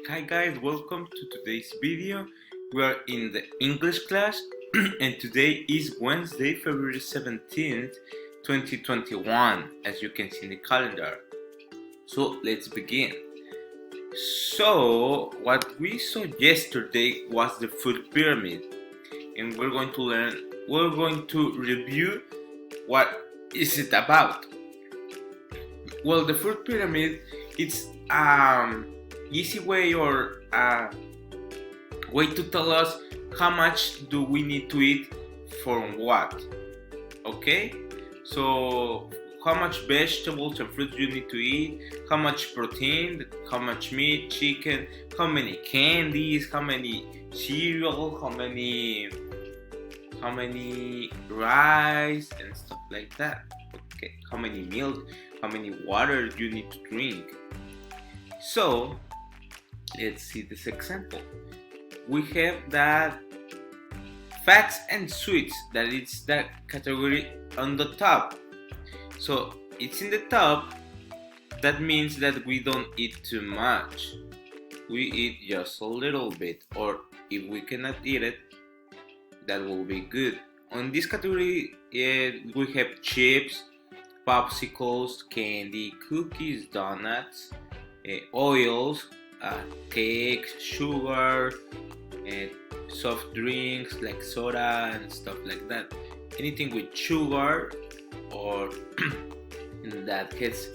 Hi guys, welcome to today's video. We are in the English class and today is Wednesday, February 17th, 2021, as you can see in the calendar. So let's begin. So what we saw yesterday was the food pyramid, and we're going to review what is it about. Well, the food pyramid, it's easy way or way to tell us how much do we need to eat from what. Okay, so how much vegetables and fruits you need to eat, how much protein, how much meat, chicken, how many candies, how many cereal, how many rice and stuff like that. Okay, how many milk, how many water you need to drink. So let's see this example. We have that fats and sweets, that it's that category on the top. So it's in the top. That means that we don't eat too much. We eat just a little bit, or if we cannot eat it, that will be good. On this category, we have chips, popsicles, candy, cookies, donuts, oils, cakes, sugar, and soft drinks like soda and stuff like that. Anything with sugar or that gets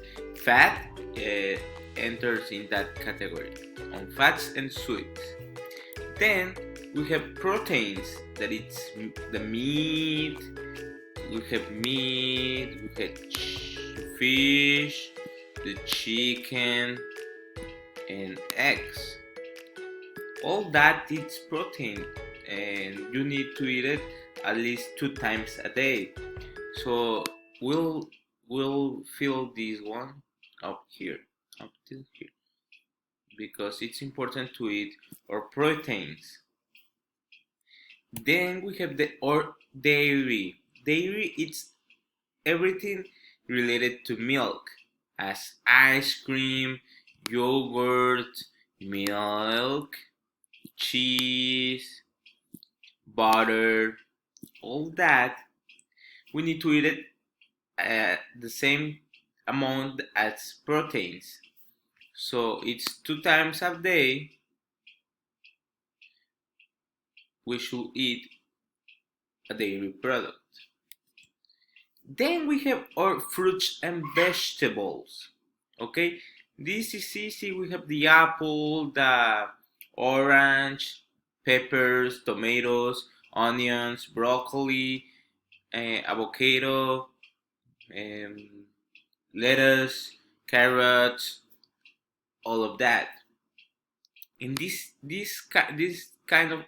fat enters in that category on fats and sweets. Then we have proteins, that it's the meat. We have meat, we have fish, the chicken, and eggs. All that is protein, and you need to eat it at least 2 times a day. So we'll fill this one up here, up till here, because it's important to eat our proteins. Then we have the dairy. Dairy, it's everything related to milk, as ice cream, yogurt, milk, cheese, butter, all that. We need to eat it at the same amount as proteins. So it's 2 times a day we should eat a dairy product. Then we have our fruits and vegetables. Okay, this is easy. We have the apple, the orange, peppers, tomatoes, onions, broccoli, avocado, um, lettuce, carrots, all of that. In this kind of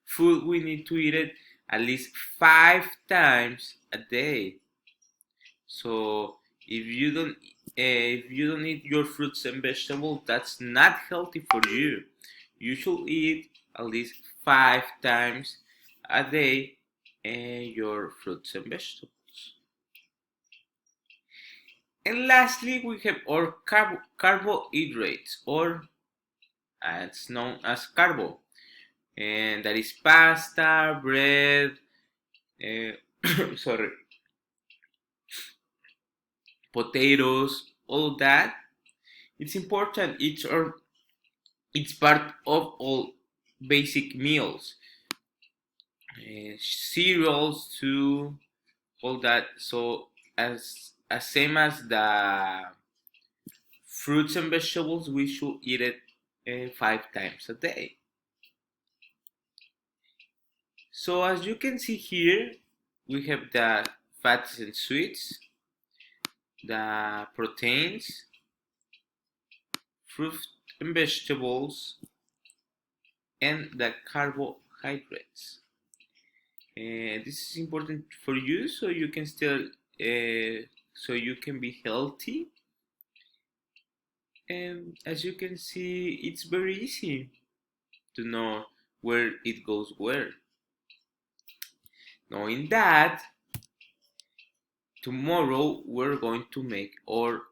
food, we need to eat it at least 5 times a day. So if you don't eat your fruits and vegetables, that's not healthy for you. You should eat at least 5 times a day your fruits and vegetables. And lastly, we have our carbohydrates, or it's known as carbo, and that is pasta, bread, sorry, potatoes, all that. It's important. It's part of all basic meals, cereals too, all that. So as same as the fruits and vegetables, we should eat it 5 times a day. So as you can see here, we have the fats and sweets, the proteins, fruit and vegetables, and the carbohydrates. This is important for you, so you can be healthy. And as you can see, it's very easy to know where it goes where. Knowing that, tomorrow we're going to make our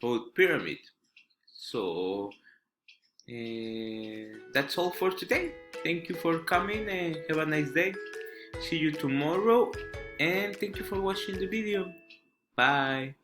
food pyramid. So that's all for today. Thank you for coming and have a nice day. See you tomorrow, and thank you for watching the video. Bye.